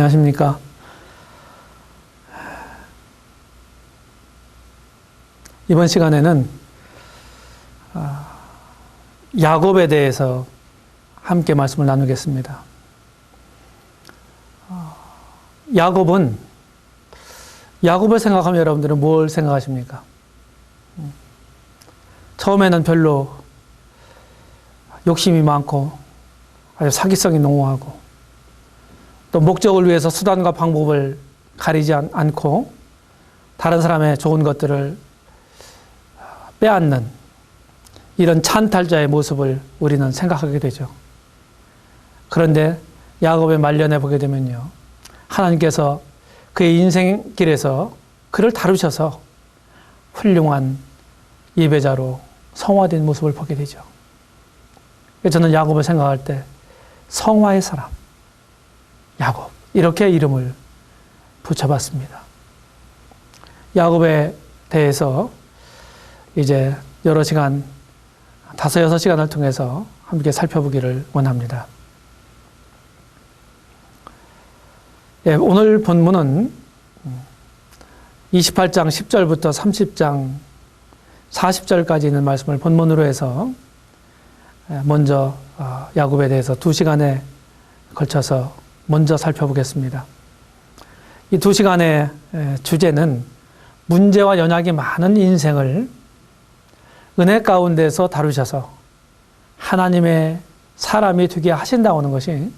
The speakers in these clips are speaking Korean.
안녕하십니까? 이번 시간에는 야곱에 대해서 함께 말씀을 나누겠습니다. 야곱을 생각하면 여러분들은 뭘 생각하십니까? 처음에는 별로 욕심이 많고 아주 사기성이 농후하고 또 목적을 위해서 수단과 방법을 가리지 않고 다른 사람의 좋은 것들을 빼앗는 이런 찬탈자의 모습을 우리는 생각하게 되죠. 그런데 야곱의 말년에 보게 되면요, 하나님께서 그의 인생길에서 그를 다루셔서 훌륭한 예배자로 성화된 모습을 보게 되죠. 저는 야곱을 생각할 때 성화의 사람, 야곱, 이렇게 이름을 붙여봤습니다. 야곱에 대해서 이제 여러 시간, 5-6시간을 통해서 함께 살펴보기를 원합니다. 오늘 본문은 28장 10절부터 30장 40절까지 있는 말씀을 본문으로 해서 먼저 야곱에 대해서 2시간에 걸쳐서 먼저 살펴보겠습니다. 이 2시간의 주제는 문제와 연약이 많은 인생을 은혜 가운데서 다루셔서 하나님의 사람이 되게 하신다고 하는 것이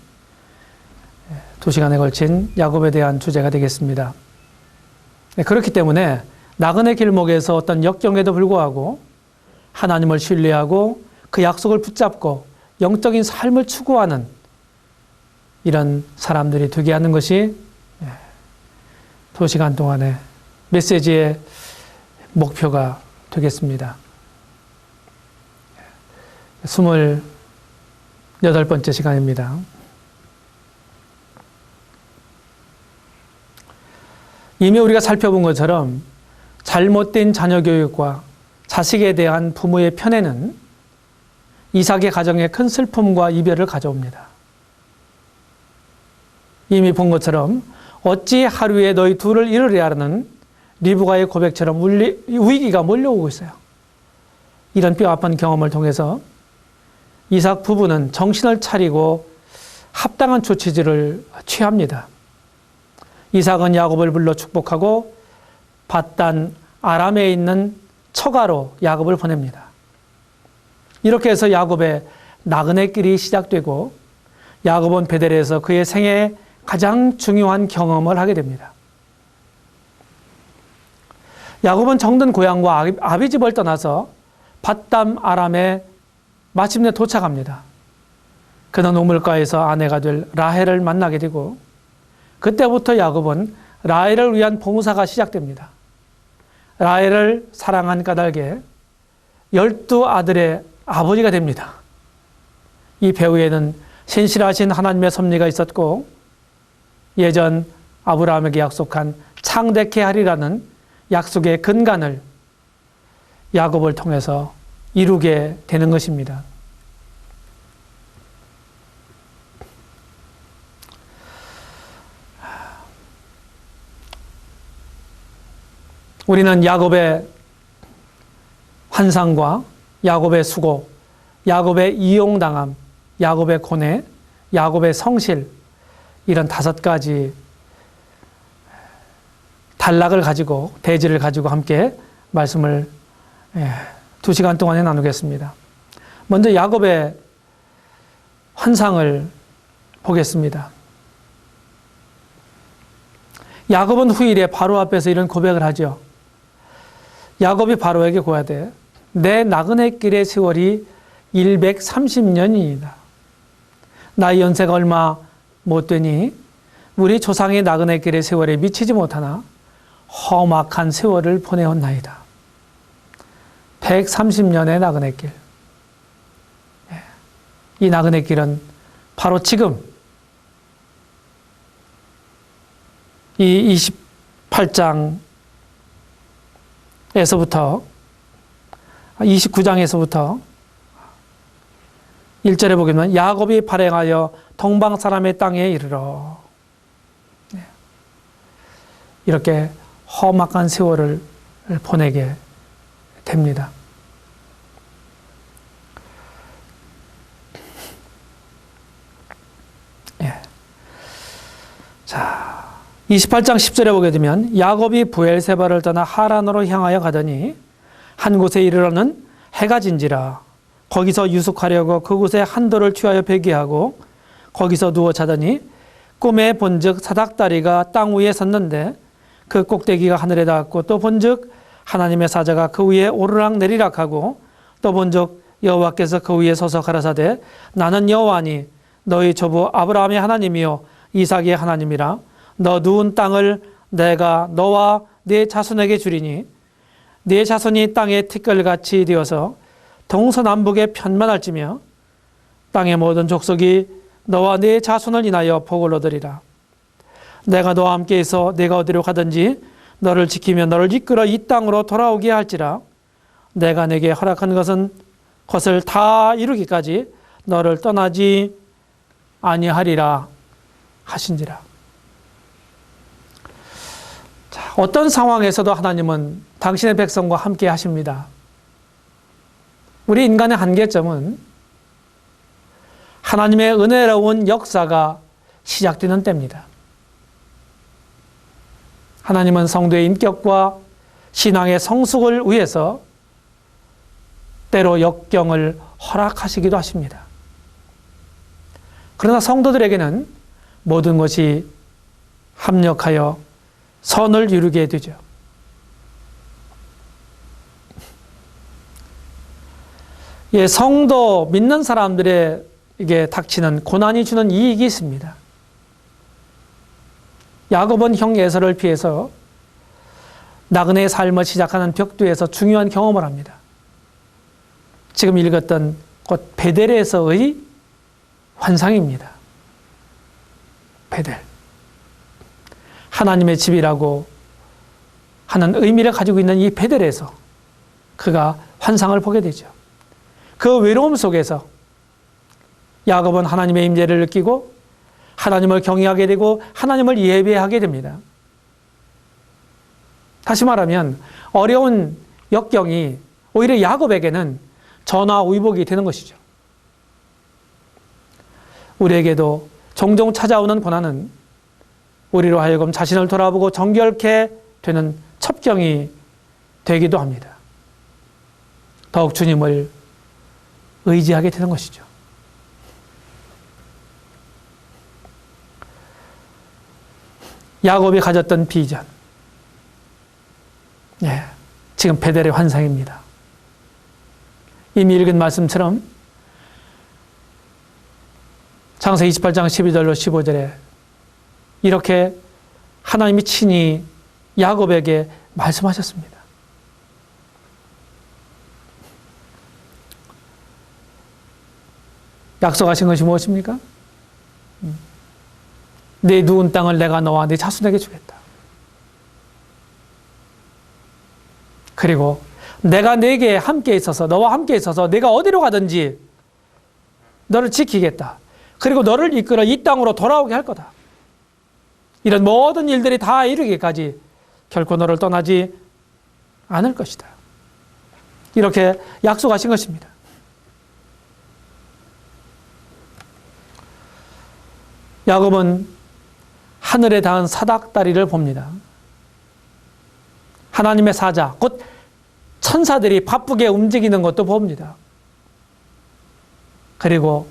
2시간에 걸친 야곱에 대한 주제가 되겠습니다. 그렇기 때문에 나그네 길목에서 어떤 역경에도 불구하고 하나님을 신뢰하고 그 약속을 붙잡고 영적인 삶을 추구하는 이런 사람들이 되게 하는 것이 2시간 동안의 메시지의 목표가 되겠습니다. 28번째 시간입니다. 이미 우리가 살펴본 것처럼 잘못된 자녀 교육과 자식에 대한 부모의 편애는 이삭의 가정에 큰 슬픔과 이별을 가져옵니다. 이미 본 것처럼 어찌 하루에 너희 둘을 잃으려 하는 리브가의 고백처럼 위기가 몰려오고 있어요. 이런 뼈아픈 경험을 통해서 이삭 부부는 정신을 차리고 합당한 조치들을 취합니다. 이삭은 야곱을 불러 축복하고 밧단 아람에 있는 처가로 야곱을 보냅니다. 이렇게 해서 야곱의 나그네길이 시작되고 야곱은 베델에서 그의 생애에 가장 중요한 경험을 하게 됩니다. 야곱은 정든 고향과 아비집을 떠나서 밧담 아람에 마침내 도착합니다. 그는 우물가에서 아내가 될 라헬을 만나게 되고 그때부터 야곱은 라헬을 위한 봉사가 시작됩니다. 라헬을 사랑한 까닭에 12아들의 아버지가 됩니다. 이 배후에는 신실하신 하나님의 섭리가 있었고 예전 아브라함에게 약속한 창대케 하리라는 약속의 근간을 야곱을 통해서 이루게 되는 것입니다. 우리는 야곱의 환상과 야곱의 수고, 야곱의 이용당함, 야곱의 고뇌, 야곱의 성실, 이런 5가지 단락을 가지고, 대지를 가지고 함께 말씀을 2시간 동안에 나누겠습니다. 먼저 야곱의 환상을 보겠습니다. 야곱은 후일에 바로 앞에서 이런 고백을 하죠. 야곱이 바로에게 고하되 내 나그네길의 세월이 130년이니이다. 나의 연세가 얼마 못되니 우리 조상의 나그네길의 세월에 미치지 못하나 험악한 세월을 보내었나이다. 130년의 나그네길. 이 나그네길은 바로 지금 이 28장에서부터 29장에서부터 1절에 보면 야곱이 발행하여 동방 사람의 땅에 이르러 이렇게 험악한 세월을 보내게 됩니다. 예. 자, 28장 10절에 보게 되면 야곱이 부엘세바를 떠나 하란으로 향하여 가더니 한 곳에 이르러는 해가 진지라. 거기서 유숙하려고 그곳에 한 돌을 취하여 배기하고 거기서 누워 자더니 꿈에 본즉 사닥다리가 땅 위에 섰는데 그 꼭대기가 하늘에 닿았고 또 본즉 하나님의 사자가 그 위에 오르락 내리락 하고 또 본즉 여호와께서 그 위에 서서 가라사대 나는 여호와니 너희 조부 아브라함의 하나님이요 이삭의 하나님이라. 너 누운 땅을 내가 너와 네 자손에게 주리니 네 자손이 땅의 티끌같이 되어서 동서남북에 편만할지며 땅의 모든 족속이 너와 네 자손을 인하여 복을 얻으리라. 내가 너와 함께 있어 네가 어디로 가든지 너를 지키며 너를 이끌어 이 땅으로 돌아오게 할지라. 내가 내게 허락한 것을 다 이루기까지 너를 떠나지 아니하리라 하신지라. 자, 어떤 상황에서도 하나님은 당신의 백성과 함께 하십니다. 우리 인간의 한계점은 하나님의 은혜로운 역사가 시작되는 때입니다. 하나님은 성도의 인격과 신앙의 성숙을 위해서 때로 역경을 허락하시기도 하십니다. 그러나 성도들에게는 모든 것이 합력하여 선을 이루게 되죠. 예, 성도 믿는 사람들에게 닥치는 고난이 주는 이익이 있습니다. 야곱은 형 에서를 피해서 나그네의 삶을 시작하는 벽두에서 중요한 경험을 합니다. 지금 읽었던 곧 베델에서의 환상입니다. 베델. 하나님의 집이라고 하는 의미를 가지고 있는 이 베델에서 그가 환상을 보게 되죠. 그 외로움 속에서 야곱은 하나님의 임재를 느끼고 하나님을 경외하게 되고 하나님을 예배하게 됩니다. 다시 말하면 어려운 역경이 오히려 야곱에게는 전화위복이 되는 것이죠. 우리에게도 종종 찾아오는 고난은 우리로 하여금 자신을 돌아보고 정결케 되는 첩경이 되기도 합니다. 더욱 주님을 의지하게 되는 것이죠. 야곱이 가졌던 비전. 예, 지금 베델의 환상입니다. 이미 읽은 말씀처럼 창세 28장 12절로 15절에 이렇게 하나님이 친히 야곱에게 말씀하셨습니다. 약속하신 것이 무엇입니까? 네 누운 땅을 내가 너와 네 자손에게 주겠다. 그리고 내가 네게 함께 있어서 너와 함께 있어서 내가 어디로 가든지 너를 지키겠다. 그리고 너를 이끌어 이 땅으로 돌아오게 할 거다. 이런 모든 일들이 다 이루기까지 결코 너를 떠나지 않을 것이다. 이렇게 약속하신 것입니다. 야곱은 하늘에 닿은 사닥다리를 봅니다. 하나님의 사자, 곧 천사들이 바쁘게 움직이는 것도 봅니다. 그리고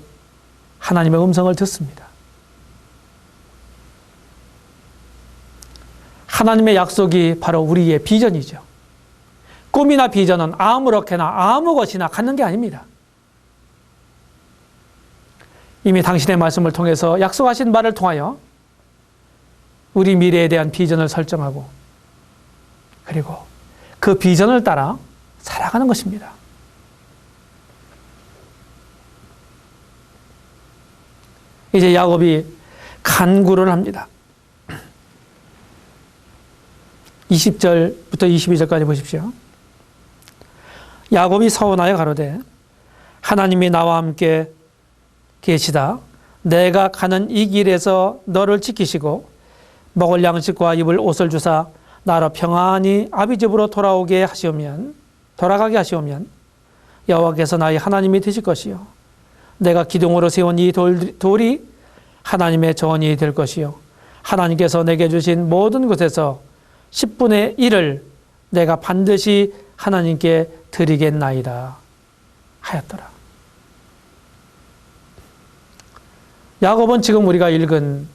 하나님의 음성을 듣습니다. 하나님의 약속이 바로 우리의 비전이죠. 꿈이나 비전은 아무렇게나 아무 것이나 갖는 게 아닙니다. 이미 당신의 말씀을 통해서 약속하신 바를 통하여 우리 미래에 대한 비전을 설정하고 그리고 그 비전을 따라 살아가는 것입니다. 이제 야곱이 간구를 합니다. 20절부터 22절까지 보십시오. 야곱이 서원하여 가로되 하나님이 나와 함께 계시다. 내가 가는 이 길에서 너를 지키시고 먹을 양식과 입을 옷을 주사 나로 평안히 아비 집으로 돌아가게 하시오면 여호와께서 나의 하나님이 되실 것이요 내가 기둥으로 세운 이 돌이 하나님의 전이 될 것이요 하나님께서 내게 주신 모든 것에서 10분의 1을 내가 반드시 하나님께 드리겠나이다 하였더라. 야곱은 지금 우리가 읽은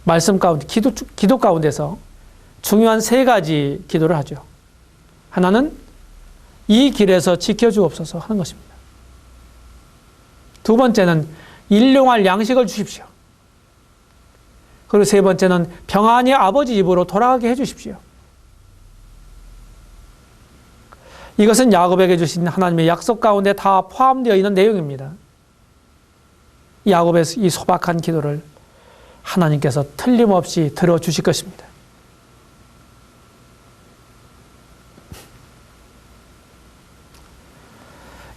말씀 가운데 기도 가운데서 중요한 세 가지 기도를 하죠. 하나는 이 길에서 지켜주옵소서 하는 것입니다. 두 번째는 일용할 양식을 주십시오. 그리고 세 번째는 평안히 아버지 집으로 돌아가게 해주십시오. 이것은 야곱에게 주신 하나님의 약속 가운데 다 포함되어 있는 내용입니다. 야곱의 이 소박한 기도를 하나님께서 틀림없이 들어주실 것입니다.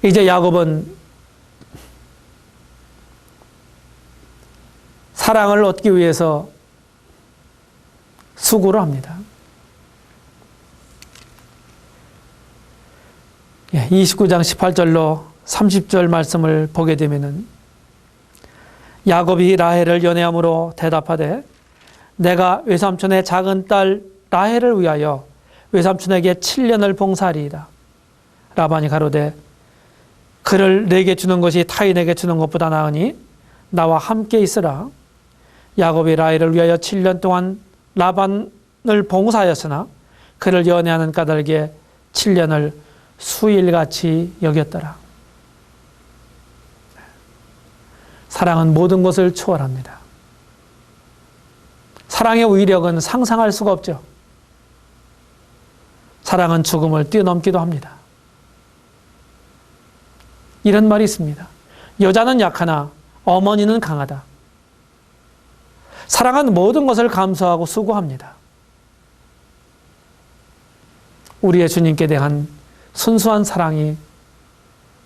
이제 야곱은 사랑을 얻기 위해서 수고를 합니다. 29장 18절로 30절 말씀을 보게 되면은 야곱이 라헬을 연애함으로 대답하되 내가 외삼촌의 작은 딸 라헬을 위하여 외삼촌에게 7년을 봉사하리이다. 라반이 가로되 그를 내게 주는 것이 타인에게 주는 것보다 나으니 나와 함께 있으라. 야곱이 라헬을 위하여 7년 동안 라반을 봉사하였으나 그를 연애하는 까닭에 7년을 수일같이 여겼더라. 사랑은 모든 것을 초월합니다. 사랑의 위력은 상상할 수가 없죠. 사랑은 죽음을 뛰어넘기도 합니다. 이런 말이 있습니다. 여자는 약하나 어머니는 강하다. 사랑은 모든 것을 감수하고 수고합니다. 우리의 주님께 대한 순수한 사랑이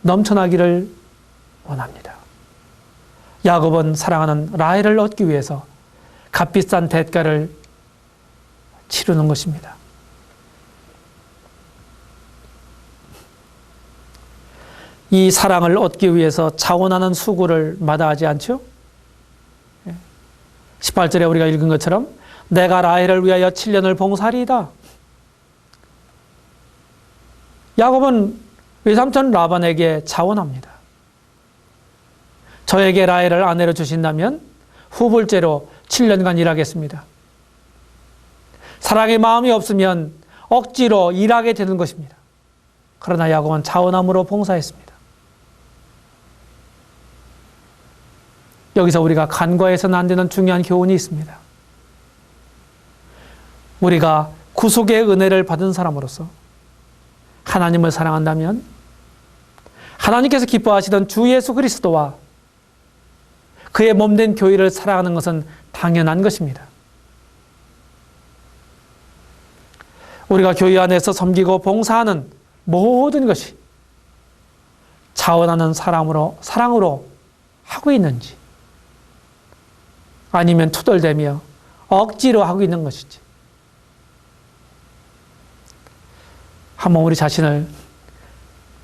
넘쳐나기를 원합니다. 야곱은 사랑하는 라헬을 얻기 위해서 값비싼 대가를 치르는 것입니다. 이 사랑을 얻기 위해서 자원하는 수고를 마다하지 않죠? 18절에 우리가 읽은 것처럼 내가 라헬을 위하여 7년을 봉사하리이다. 야곱은 외삼촌 라반에게 자원합니다. 저에게 라헬을 아내로 주신다면 후불제로 7년간 일하겠습니다. 사랑의 마음이 없으면 억지로 일하게 되는 것입니다. 그러나 야곱은 자원함으로 봉사했습니다. 여기서 우리가 간과해서는 안 되는 중요한 교훈이 있습니다. 우리가 구속의 은혜를 받은 사람으로서 하나님을 사랑한다면 하나님께서 기뻐하시던 주 예수 그리스도와 그의 몸된 교회를 사랑하는 것은 당연한 것입니다. 우리가 교회 안에서 섬기고 봉사하는 모든 것이 자원하는 사랑으로 하고 있는지 아니면 투덜대며 억지로 하고 있는 것인지 한번 우리 자신을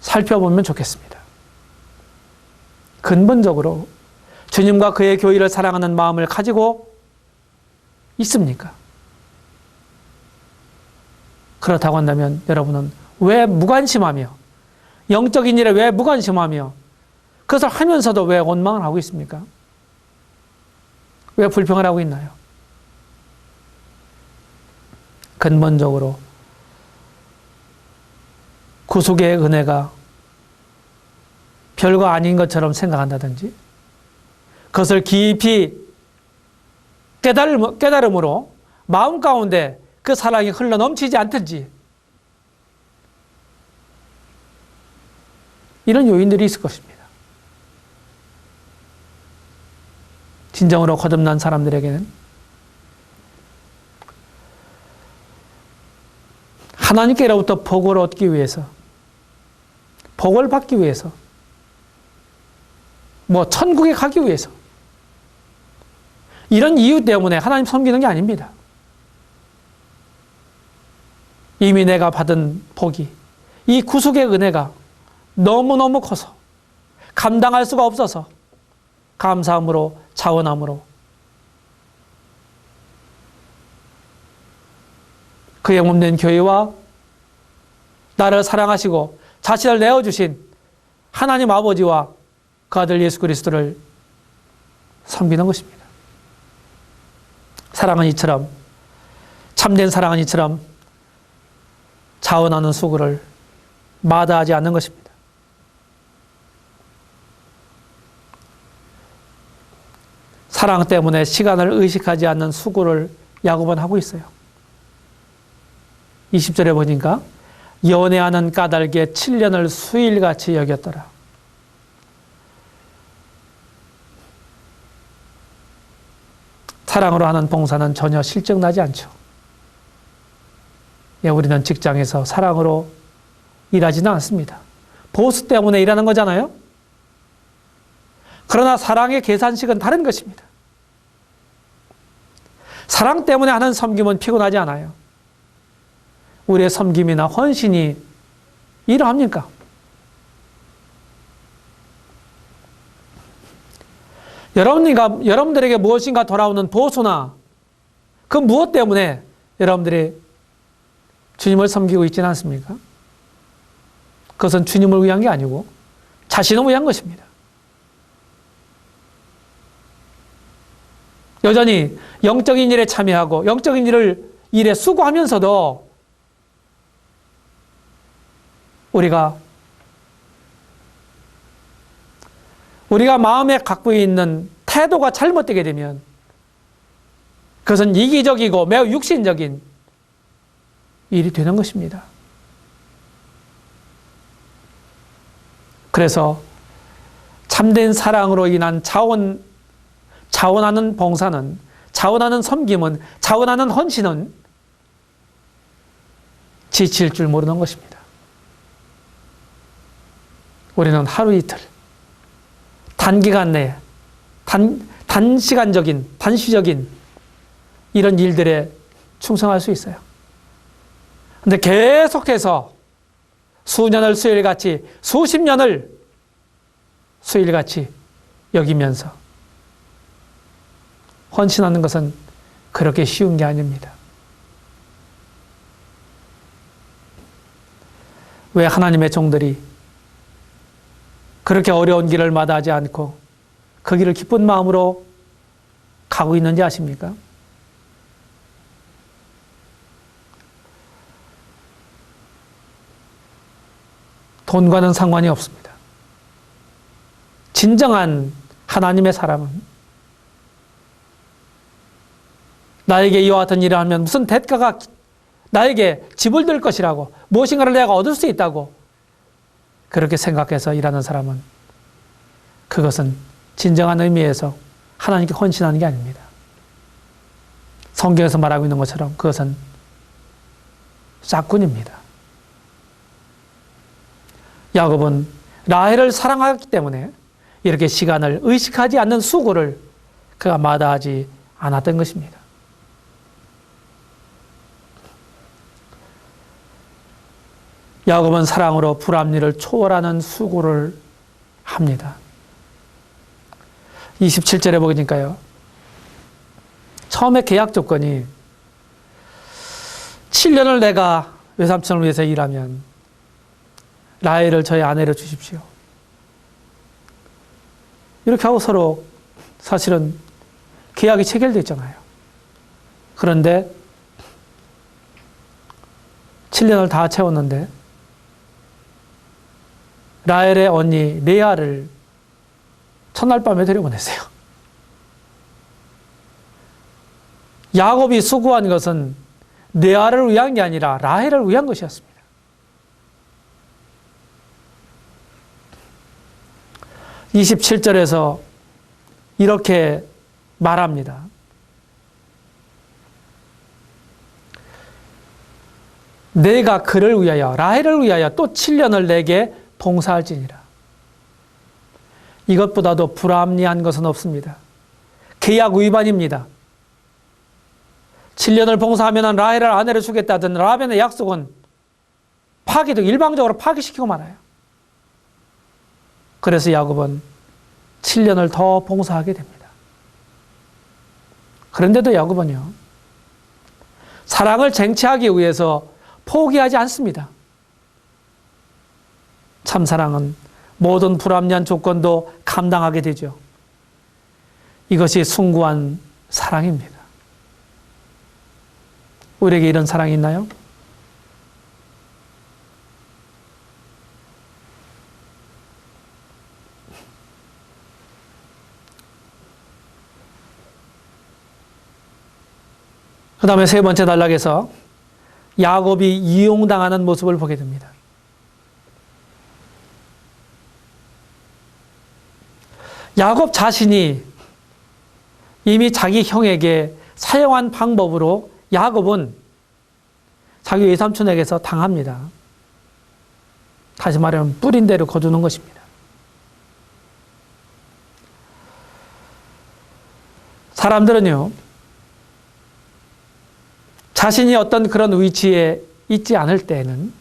살펴보면 좋겠습니다. 근본적으로 주님과 그의 교회를 사랑하는 마음을 가지고 있습니까? 그렇다고 한다면 여러분은 왜 무관심하며 영적인 일에 왜 무관심하며 그것을 하면서도 왜 원망을 하고 있습니까? 왜 불평을 하고 있나요? 근본적으로 구속의 은혜가 별거 아닌 것처럼 생각한다든지 그것을 깊이 깨달음으로 마음 가운데 그 사랑이 흘러 넘치지 않든지 이런 요인들이 있을 것입니다. 진정으로 거듭난 사람들에게는 하나님께로부터 복을 얻기 위해서 복을 받기 위해서 천국에 가기 위해서 이런 이유 때문에 하나님 섬기는 게 아닙니다. 이미 내가 받은 복이, 이 구속의 은혜가 너무너무 커서 감당할 수가 없어서 감사함으로, 자원함으로 그의 몸된 교회와 나를 사랑하시고 자신을 내어주신 하나님 아버지와 그 아들 예수 그리스도를 섬기는 것입니다. 사랑은 이처럼, 참된 사랑은 이처럼 자원하는 수고를 마다하지 않는 것입니다. 사랑 때문에 시간을 의식하지 않는 수고를 야곱은 하고 있어요. 20절에 보니까 연애하는 까닭에 7년을 수일같이 여겼더라. 사랑으로 하는 봉사는 전혀 실증나지 않죠. 예, 우리는 직장에서 사랑으로 일하지는 않습니다. 보스 때문에 일하는 거잖아요. 그러나 사랑의 계산식은 다른 것입니다. 사랑 때문에 하는 섬김은 피곤하지 않아요. 우리의 섬김이나 헌신이 이러합니까? 여러분들에게 무엇인가 돌아오는 보수나 그 무엇 때문에 여러분들이 주님을 섬기고 있지는 않습니까? 그것은 주님을 위한 게 아니고 자신을 위한 것입니다. 여전히 영적인 일에 참여하고 영적인 일에 수고하면서도 우리가 마음에 갖고 있는 태도가 잘못되게 되면 그것은 이기적이고 매우 육신적인 일이 되는 것입니다. 그래서 참된 사랑으로 인한 자원하는 봉사는, 자원하는 섬김은, 자원하는 헌신은 지칠 줄 모르는 것입니다. 우리는 하루 이틀, 단기간 내에, 단시간적인, 단시적인 이런 일들에 충성할 수 있어요. 근데 계속해서 수년을 수일같이, 수십 년을 수일같이 여기면서 헌신하는 것은 그렇게 쉬운 게 아닙니다. 왜 하나님의 종들이 그렇게 어려운 길을 마다하지 않고 그 길을 기쁜 마음으로 가고 있는지 아십니까? 돈과는 상관이 없습니다. 진정한 하나님의 사람은 나에게 이와 같은 일을 하면 무슨 대가가 나에게 지불될 것이라고, 무엇인가를 내가 얻을 수 있다고 그렇게 생각해서 일하는 사람은 그것은 진정한 의미에서 하나님께 헌신하는 게 아닙니다. 성경에서 말하고 있는 것처럼 그것은 짝꾼입니다. 야곱은 라헬을 사랑하기 때문에 이렇게 시간을 의식하지 않는 수고를 그가 마다하지 않았던 것입니다. 야곱은 사랑으로 불합리를 초월하는 수고를 합니다. 27절에 보니까요. 처음에 계약 조건이 7년을 내가 외삼촌을 위해서 일하면 라헬을 저의 아내로 주십시오. 이렇게 하고 서로 사실은 계약이 체결되어 있잖아요. 그런데 7년을 다 채웠는데 라헬의 언니 레아를 첫날 밤에 데려보냈어요. 야곱이 수고한 것은 레아를 위한 게 아니라 라헬을 위한 것이었습니다. (27절에서) 이렇게 말합니다. 내가 그를 위하여, 라헬을 위하여 또 7년을 내게 봉사할지니라. 이것보다도 불합리한 것은 없습니다. 계약 위반입니다. 7년을 봉사하면 라헬을 아내를 주겠다던 라반의 약속은 일방적으로 파기시키고 말아요. 그래서 야곱은 7년을 더 봉사하게 됩니다. 그런데도 야곱은요, 사랑을 쟁취하기 위해서 포기하지 않습니다. 참 사랑은 모든 불합리한 조건도 감당하게 되죠. 이것이 숭고한 사랑입니다. 우리에게 이런 사랑이 있나요? 그 다음에 세 번째 단락에서 야곱이 이용당하는 모습을 보게 됩니다. 야곱 자신이 이미 자기 형에게 사용한 방법으로 야곱은 자기 외삼촌에게서 당합니다. 다시 말하면 뿌린 대로 거두는 것입니다. 사람들은요, 자신이 어떤 그런 위치에 있지 않을 때는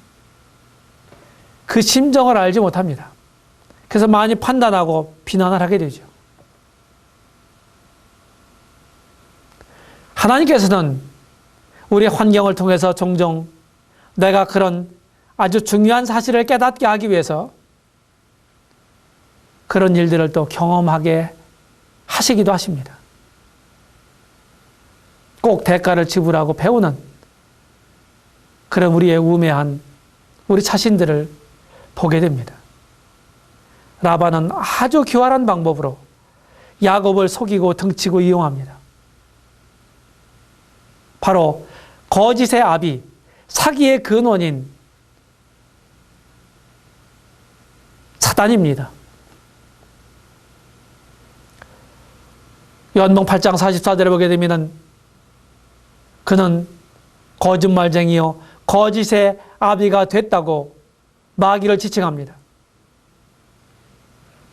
그 심정을 알지 못합니다. 그래서 많이 판단하고 비난을 하게 되죠. 하나님께서는 우리의 환경을 통해서 종종 내가 그런 아주 중요한 사실을 깨닫게 하기 위해서 그런 일들을 또 경험하게 하시기도 하십니다. 꼭 대가를 지불하고 배우는 그런 우리의 우매한 우리 자신들을 보게 됩니다. 라반은 아주 교활한 방법으로 야곱을 속이고 등치고 이용합니다. 바로 거짓의 아비, 사기의 근원인 사단입니다. 요한복음 8장 44절에 보게 되면 그는 거짓말쟁이요 거짓의 아비가 됐다고 마귀를 지칭합니다.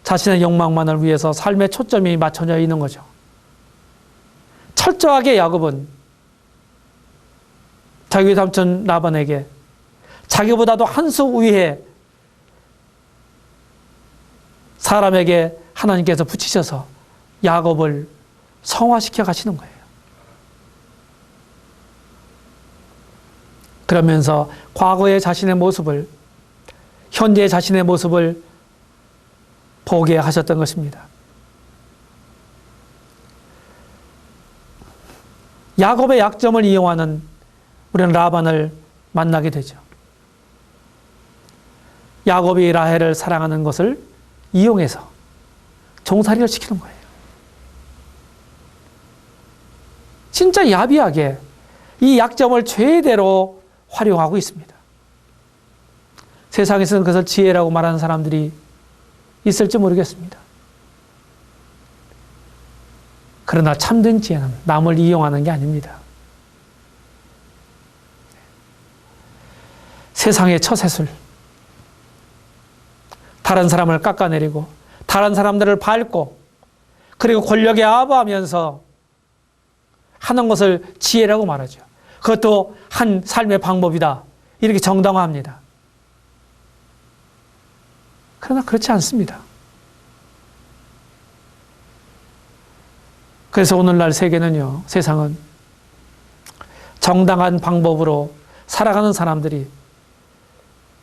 자신의 욕망만을 위해서 삶의 초점이 맞춰져 있는 거죠. 철저하게 야곱은 자기 삼촌 라반에게 자기보다도 한 수 위에 사람에게 하나님께서 붙이셔서 야곱을 성화시켜 가시는 거예요. 그러면서 과거의 자신의 모습을, 현재의 자신의 모습을 보게 하셨던 것입니다. 야곱의 약점을 이용하는 우리는 라반을 만나게 되죠. 야곱이 라헬을 사랑하는 것을 이용해서 종살이를 시키는 거예요. 진짜 야비하게 이 약점을 최대로 활용하고 있습니다. 세상에서는 그것을 지혜라고 말하는 사람들이 있을지 모르겠습니다. 그러나 참된 지혜는 남을 이용하는 게 아닙니다. 세상의 처세술, 다른 사람을 깎아내리고 다른 사람들을 밟고 그리고 권력에 아부하면서 하는 것을 지혜라고 말하죠. 그것도 한 삶의 방법이다. 이렇게 정당화합니다. 그러나 그렇지 않습니다. 그래서 오늘날 세계는요, 세상은 정당한 방법으로 살아가는 사람들이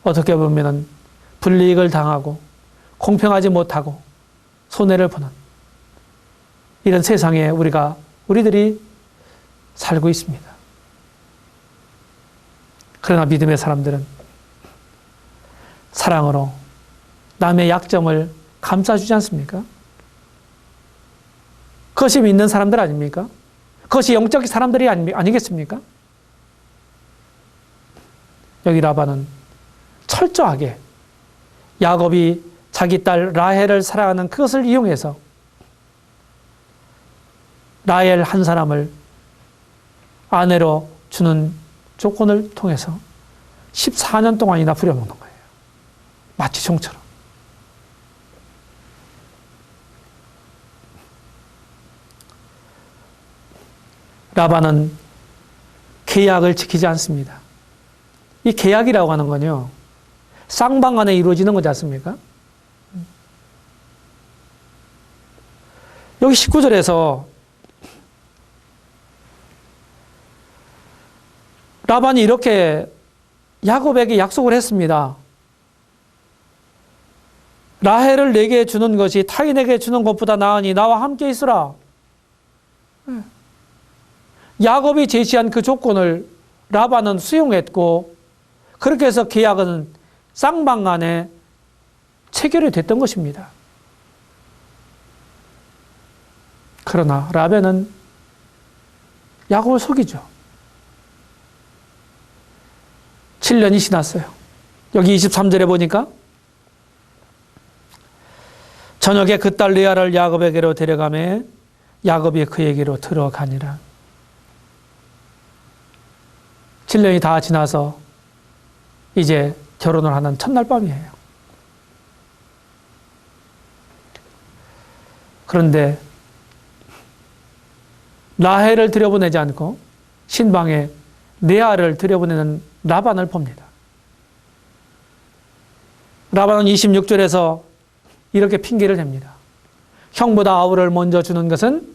어떻게 보면 불이익을 당하고 공평하지 못하고 손해를 보는 이런 세상에 우리들이 살고 있습니다. 그러나 믿음의 사람들은 사랑으로 남의 약점을 감싸주지 않습니까? 그것이 믿는 사람들 아닙니까? 그것이 영적 사람들이 아니겠습니까? 여기 라반은 철저하게 야곱이 자기 딸 라헬을 사랑하는 그것을 이용해서 라헬 한 사람을 아내로 주는 조건을 통해서 14년 동안이나 부려먹는 거예요. 마치 종처럼. 라반은 계약을 지키지 않습니다. 이 계약이라고 하는 건요, 쌍방 간에 이루어지는 거지 않습니까? 여기 19절에서 라반이 이렇게 야곱에게 약속을 했습니다. 라헬을 내게 주는 것이 타인에게 주는 것보다 나으니 나와 함께 있으라. 야곱이 제시한 그 조건을 라반은 수용했고, 그렇게 해서 계약은 쌍방 간에 체결이 됐던 것입니다. 그러나 라반은 야곱을 속이죠. 7년이 지났어요. 여기 23절에 보니까 저녁에 그 딸 레아를 야곱에게로 데려가매 야곱이 그에게로 들어가니라. 7년이 다 지나서 이제 결혼을 하는 첫날 밤이에요. 그런데 라헬을 들여보내지 않고 신방에 레아를 들여보내는 라반을 봅니다. 라반은 26절에서 이렇게 핑계를 댑니다. 형보다 아우를 먼저 주는 것은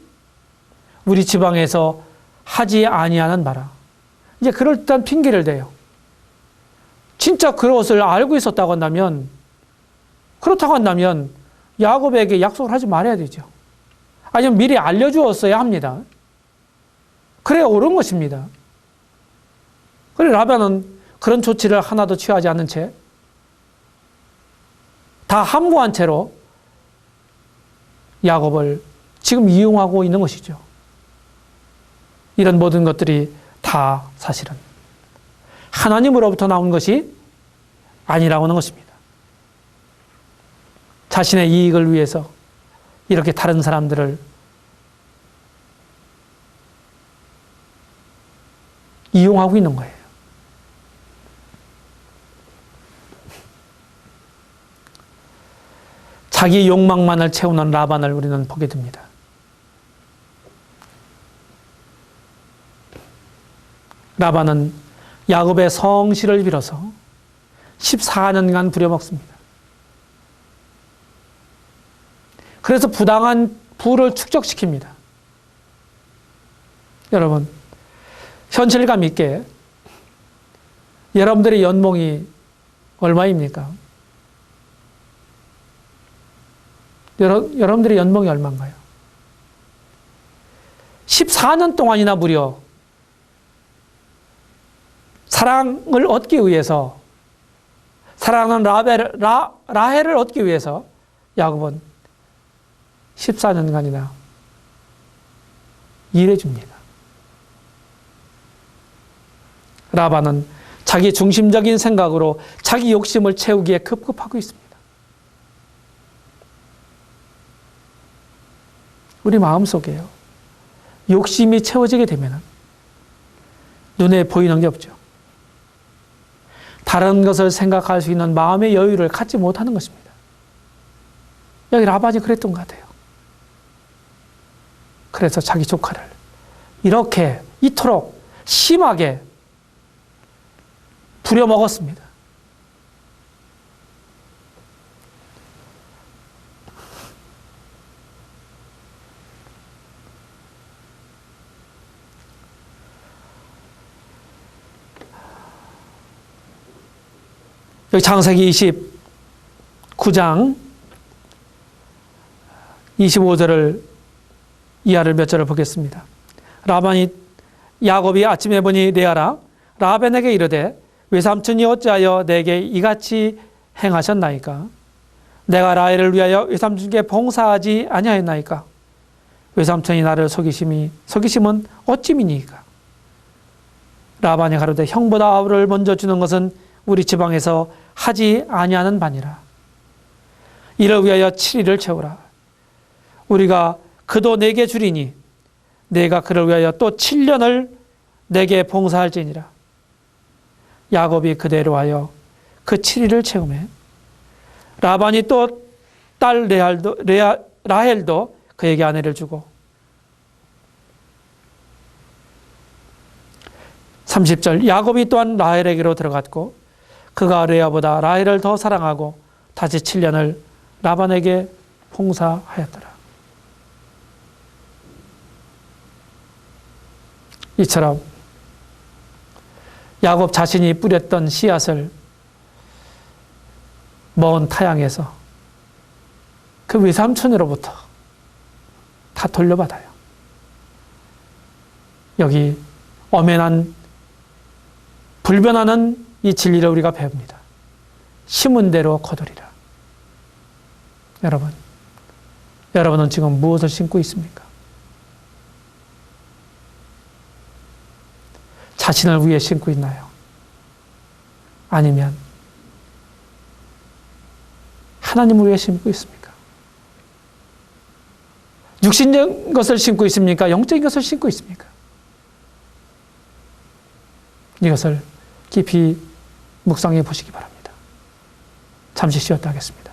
우리 지방에서 하지 아니하는 바라. 이제 그럴듯한 핑계를 대요. 진짜 그것을 알고 있었다고 한다면, 그렇다고 한다면 야곱에게 약속을 하지 말아야 되죠. 아니면 미리 알려주었어야 합니다. 그래야 옳은 것입니다. 그래 라반은 그런 조치를 하나도 취하지 않는 채 다 함구한 채로 야곱을 지금 이용하고 있는 것이죠. 이런 모든 것들이 다 사실은 하나님으로부터 나온 것이 아니라고 하는 것입니다. 자신의 이익을 위해서 이렇게 다른 사람들을 이용하고 있는 거예요. 자기 욕망만을 채우는 라반을 우리는 보게 됩니다. 라반은 야곱의 성실을 빌어서 14년간 부려먹습니다. 그래서 부당한 부를 축적시킵니다. 여러분, 현실감 있게 여러분들의 연봉이 얼마입니까? 여러분들의 연봉이 얼마인가요? 14년 동안이나 무려 사랑을 얻기 위해서, 사랑하는 라헬을 얻기 위해서 야곱은 14년간이나 일해줍니다. 라반은 자기 중심적인 생각으로 자기 욕심을 채우기에 급급하고 있습니다. 우리 마음속에요, 욕심이 채워지게 되면 눈에 보이는 게 없죠. 다른 것을 생각할 수 있는 마음의 여유를 갖지 못하는 것입니다. 여기 라반이 그랬던 것 같아요. 그래서 자기 조카를 이렇게 이토록 심하게 부려먹었습니다. 여기 창세기 29장 25절을 이하를 몇 절을 보겠습니다. 야곱이 아침에 보니 레아라 라반에게 이르되 외삼촌이 어찌하여 내게 이같이 행하셨나이까? 내가 라헬을 위하여 외삼촌께 봉사하지 아니하였나이까? 외삼촌이 나를 속이심은 어찌미니까? 라반이 가로되 형보다 아우를 먼저 주는 것은 우리 지방에서 하지 아니하는 바니라. 이를 위하여 7일을 채우라. 우리가 그도 내게 주리니 내가 그를 위하여 또 7년을 내게 봉사할지니라. 야곱이 그대로 하여 그 7일을 채우매 라반이 또 딸 라헬도 그에게 아내를 주고 30절 야곱이 또한 라헬에게로 들어갔고 그가 레아보다 라헬을 더 사랑하고 다시 7년을 라반에게 봉사하였더라. 이처럼 야곱 자신이 뿌렸던 씨앗을 먼 타향에서 그 외삼촌으로부터 다 돌려받아요. 여기 엄연한 불변하는 이 진리를 우리가 배웁니다. 심은 대로 거두리라. 여러분은 지금 무엇을 심고 있습니까? 자신을 위해 심고 있나요? 아니면 하나님을 위해 심고 있습니까? 육신적인 것을 심고 있습니까? 영적인 것을 심고 있습니까? 이것을 깊이 묵상해 보시기 바랍니다. 잠시 쉬었다 하겠습니다.